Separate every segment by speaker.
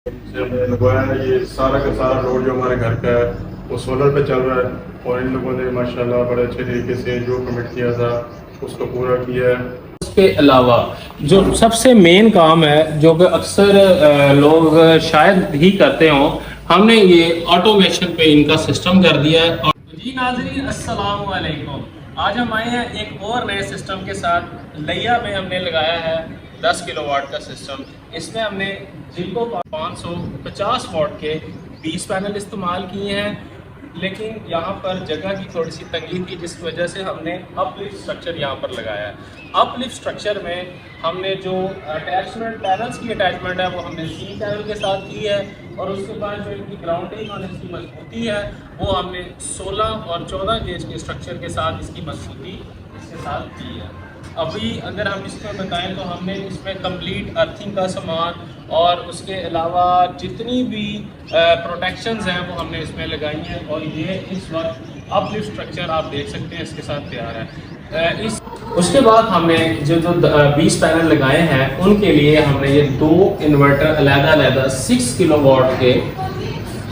Speaker 1: से हमने लगवाया है। ये सारा का सारा लोड जो हमारे घर का है वो सोलर पे चल रहा है, और इन लोगों ने माशाल्लाह बड़े अच्छे तरीके से जो कमिट किया था उसको पूरा किया है।
Speaker 2: इसके अलावा जो सबसे मेन काम है, जो कि अक्सर लोग शायद ही करते हों, हमने ये ऑटोमेशन पे इनका सिस्टम कर दिया है। और जी नाज़रीन, अस्सलाम वालेकुम। आज हम आए हैं एक और नए सिस्टम के साथ। लिया में हमने लगाया है 10 किलोवाट का सिस्टम। इसमें हमने जिनको 550 वाट के 20 पैनल इस्तेमाल किए हैं, लेकिन यहाँ पर जगह की थोड़ी सी तंगी थी, जिस वजह से हमने अपलिफ्ट स्ट्रक्चर यहाँ पर लगाया है। अपलिफ्ट स्ट्रक्चर में हमने जो अटैचमेंट पैनल्स की अटैचमेंट है वो हमने 3 पैनल के साथ की है, और उसके बाद जो इनकी ग्राउंडिंग और इसकी मजबूती है वो हमने 16 और 14 गेज के स्ट्रक्चर के साथ इसकी मजबूती इसके साथ की है। अभी अगर हम इसमें बताएं तो हमने इसमें कंप्लीट अर्थिंग का सामान और उसके अलावा जितनी भी प्रोटेक्शंस हैं वो हमने इसमें लगाई हैं, और ये इस वक्त अपलिफ्ट स्ट्रक्चर आप देख सकते हैं इसके साथ तैयार है। इस उसके बाद हमने जो 20 पैनल लगाए हैं उनके लिए हमने ये 2 इन्वर्टर अलग-अलग 6 किलोवाट के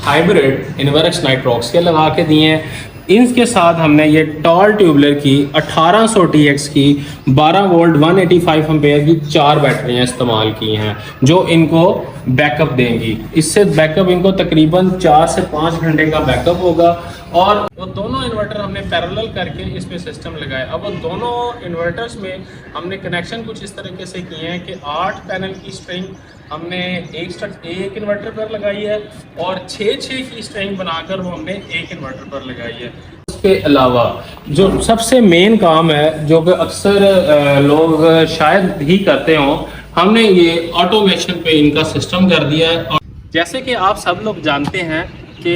Speaker 2: हाइब्रिड इनवर्क्स नाइट्रॉक्स के लगा के दिए हैं। इनके साथ हमने ये टॉल ट्यूबलर की 1800 TX की 12 वोल्ट 185 एम्पेयर की 4 बैटरियां इस्तेमाल की हैं, जो इनको बैकअप देंगी। इससे बैकअप इनको तकरीबन 4 से 5 घंटे का बैकअप होगा। और वो दोनों इन्वर्टर हमने पैरेलल करके इसमें सिस्टम लगाए। अब वो दोनों इन्वर्टर्स में हमने कनेक्शन कुछ इस तरीके से किए हैं कि 8 पैनल की स्ट्रिंग हमने एक इन्वर्टर पर लगाई है, और 6 की स्ट्रिंग बनाकर वो हमने एक इन्वर्टर पर लगाई है। उसके अलावा जो सबसे मेन काम है, जो कि अक्सर लोग शायद ही करते हों, हमने ये ऑटोमेशन पे इनका सिस्टम कर दिया है। और जैसे कि आप सब लोग जानते हैं कि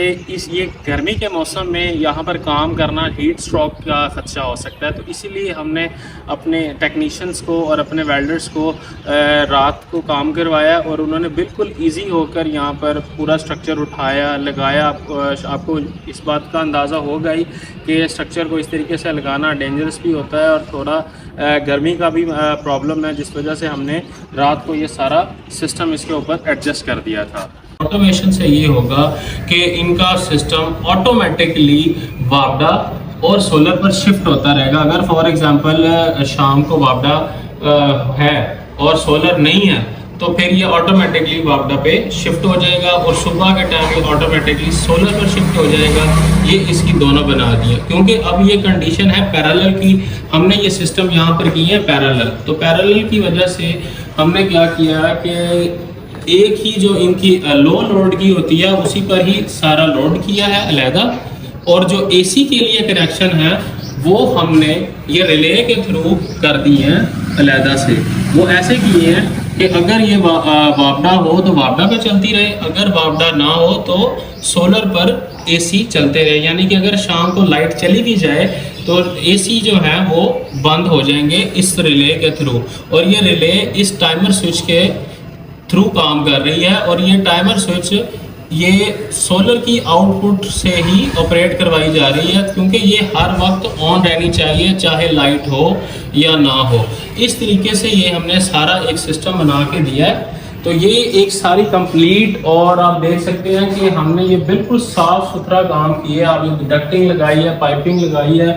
Speaker 2: ये गर्मी के मौसम में यहाँ पर काम करना हीट स्ट्रोक का ख़दशा हो सकता है, तो इसीलिए हमने अपने टेक्नीशियंस को और अपने वेल्डर्स को रात को काम करवाया, और उन्होंने बिल्कुल इजी होकर यहाँ पर पूरा स्ट्रक्चर उठाया, लगाया। आपको इस बात का अंदाज़ा होगा ही कि स्ट्रक्चर को इस तरीके से लगाना डेंजरस भी होता है, और थोड़ा गर्मी का भी प्रॉब्लम है, जिस वजह से हमने रात को ये सारा सिस्टम इसके ऊपर एडजस्ट कर दिया था। ऑटोमेशन से ये होगा कि इनका सिस्टम ऑटोमेटिकली वापडा और सोलर पर शिफ्ट होता रहेगा। अगर फॉर एग्जांपल शाम को वापडा है और सोलर नहीं है, तो फिर ये ऑटोमेटिकली वापडा पे शिफ्ट हो जाएगा, और सुबह के टाइम ये ऑटोमेटिकली सोलर पर शिफ्ट हो जाएगा। ये इसकी दोनों बना दी है, क्योंकि अब ये कंडीशन है पैरेलल की। हमने ये सिस्टम यहाँ पर किए हैं पैरेलल, तो पैरेलल की वजह से हमने क्या किया कि एक ही जो इनकी लो लोड की होती है उसी पर ही सारा लोड किया है अलहदा, और जो एसी के लिए कनेक्शन है वो हमने ये रिले के थ्रू कर दिए हैं अलहदा से। वो ऐसे किए हैं कि अगर ये वापडा हो तो वापडा पे चलती रहे, अगर वापडा ना हो तो सोलर पर एसी चलते रहे। यानी कि अगर शाम को लाइट चली भी जाए तो एसी जो है वो बंद हो जाएंगे इस रिले के थ्रू, और ये रिले इस टाइमर स्विच के थ्रू काम कर रही है। और ये टाइमर स्विच ये सोलर की आउटपुट से ही ऑपरेट करवाई जा रही है, क्योंकि ये हर वक्त ऑन रहनी चाहिए, चाहे लाइट हो या ना हो। इस तरीके से ये हमने सारा एक सिस्टम बना के दिया है। तो ये एक सारी कंप्लीट, और आप देख सकते हैं कि हमने ये बिल्कुल साफ़ सुथरा काम किया है। आप डक्टिंग लगाई है, पाइपिंग लगाई है,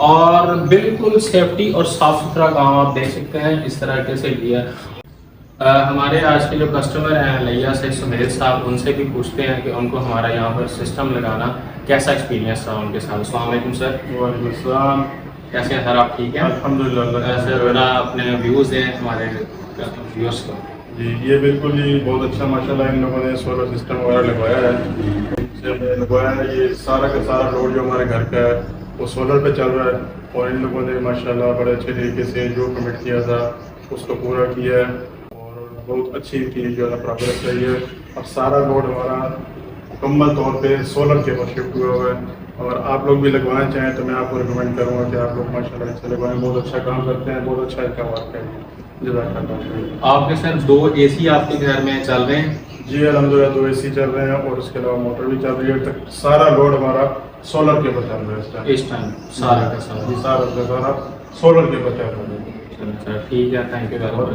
Speaker 2: और बिल्कुल सेफ्टी और साफ़ सुथरा काम आप देख सकते हैं इस तरह से किया है। हमारे आज के जो कस्टमर हैं लिया से सुमेर साहब, उनसे भी पूछते हैं कि उनको हमारा यहाँ पर सिस्टम लगाना कैसा एक्सपीरियंस रहा उनके साथ। अस्सलाम वालेकुम सर।
Speaker 1: वालेकुम अस्सलाम।
Speaker 2: कैसे हैं सर, आप ठीक हैं?
Speaker 1: अल्हम्दुलिल्लाह।
Speaker 2: सर मेरा अपने व्यूज़ हैं हमारे व्यूअर्स को।
Speaker 1: जी, ये बिल्कुल ही बहुत अच्छा माशाल्लाह इन लोगों ने सोलर सिस्टम वगैरह लगवाया है। से हमने लगवाया है, ये सारा का सारा लोड जो हमारे घर का है वो सोलर पे चल रहा है, और इन लोगों ने माशाल्लाह बड़े अच्छे तरीके से जो कमिट किया था उसको पूरा किया है, और बहुत अच्छी की जो है प्रोग्रेस रही है। अब सारा लोड हमारा मुकम्मल तौर पे सोलर के ऊपर शिफ्ट हुआ हुआ है। और आप लोग भी लगवाना चाहें तो मैं आपको रिकमेंड करूँगा कि आप लोग माशाल्लाह इससे लगवाएं। बहुत अच्छा काम करते हैं, बहुत अच्छा इसका वर्क है। जज़ाकल्लाह।
Speaker 2: आपके सर 2 AC आपके घर में चल रहे हैं?
Speaker 1: जी अल्हम्दुलिल्लाह, 2 AC चल रहे हैं, और उसके अलावा मोटर भी चल रही है। तक सारा लोड हमारा सोलर के ऊपर चल रहा है
Speaker 2: इस टाइम सारा का सारा
Speaker 1: सारा सोलर के ऊपर चल रहा है।
Speaker 2: ठीक है, thank you very much.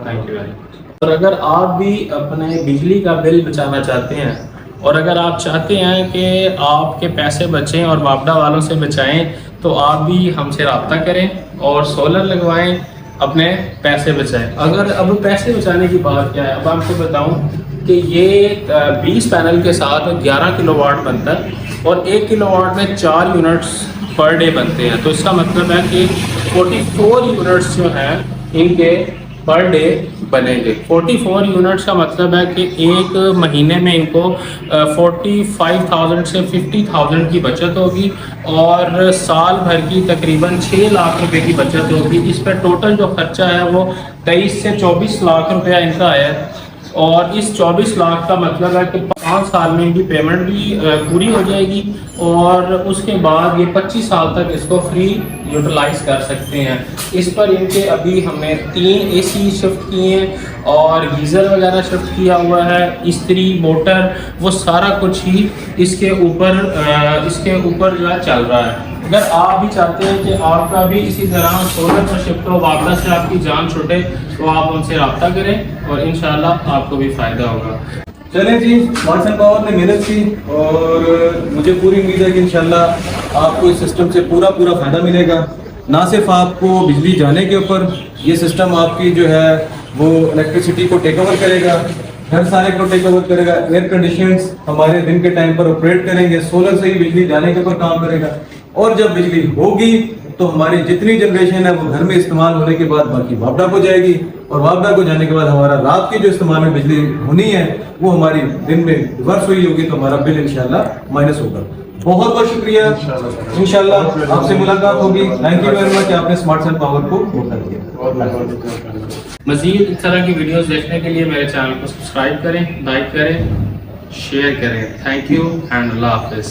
Speaker 2: Thank you very much. और अगर आप भी अपने बिजली का बिल बचाना चाहते हैं और अगर आप चाहते हैं कि आपके पैसे बचें और वापडा वालों से बचाएं, तो आप भी हमसे रब्ता करें और सोलर लगवाएं, अपने पैसे बचाएं। अगर अब पैसे बचाने की बात क्या है, अब आपको बताऊं कि ये 20 पैनल के साथ 11 किलोवाट बनता है और 1 किलोवाट में 4 यूनिट्स पर डे बनते हैं। तो इसका मतलब है कि 44 यूनिट्स जो हैं इनके पर डे बनेंगे। 44 यूनिट्स का मतलब है कि एक महीने में इनको 45,000 से 50,000 की बचत होगी और साल भर की तकरीबन 6 लाख रुपए की बचत होगी। इस पर टोटल जो खर्चा है वो 23 से 24 लाख रुपया इनका है और इस 24 लाख का मतलब है कि 5 साल में इनकी पेमेंट भी पूरी हो जाएगी और उसके बाद ये 25 साल तक इसको फ्री यूटिलाइज कर सकते हैं। इस पर इनके अभी हमने 3 AC शिफ्ट किए हैं और गीज़र वगैरह शिफ्ट किया हुआ है, इस्त्री मोटर वो सारा कुछ ही इसके ऊपर जो है चल रहा है। अगर आप भी चाहते हैं कि आपका भी इसी तरह सोलर पर शिफ्ट हो, वापडा से आपकी जान छूटे, तो आप उनसे रब्ता करें और इंशाल्लाह आपको भी फ़ायदा होगा।
Speaker 3: चलें जी, स्मार्ट सन पावर ने मेहनत की और मुझे पूरी उम्मीद है कि इंशाल्लाह आपको इस सिस्टम से पूरा फ़ायदा मिलेगा। ना सिर्फ आपको बिजली जाने के ऊपर ये सिस्टम आपकी जो है वो इलेक्ट्रिसिटी को टेक ओवर करेगा, घर सारे को टेक ओवर करेगा, एयर कंडीशंस हमारे दिन के टाइम पर ऑपरेट करेंगे, सोलर से ही बिजली जाने के ऊपर काम करेगा और जब बिजली होगी तो हमारी जितनी जनरेशन है वो घर में इस्तेमाल होने के बाद बाकी वापडा को जाएगी और वापडा को जाने के बाद हमारा रात की जो इस्तेमाल में बिजली होनी है वो हमारी दिन में रिवर्स हुई होगी, तो हमारा बिल इंशाल्लाह माइनस होगा। बहुत बहुत शुक्रिया, इंशाल्लाह आपसे मुलाकात होगी। थैंक यू वेरी मच, आपने स्मार्ट सन पावर को मौका दिया।
Speaker 2: मज़ीद इस तरह की वीडियोस देखने के लिए मेरे चैनल को सब्सक्राइब करें, लाइक करें, शेयर करें। थैंक यू एंड अल्लाह हाफिज़।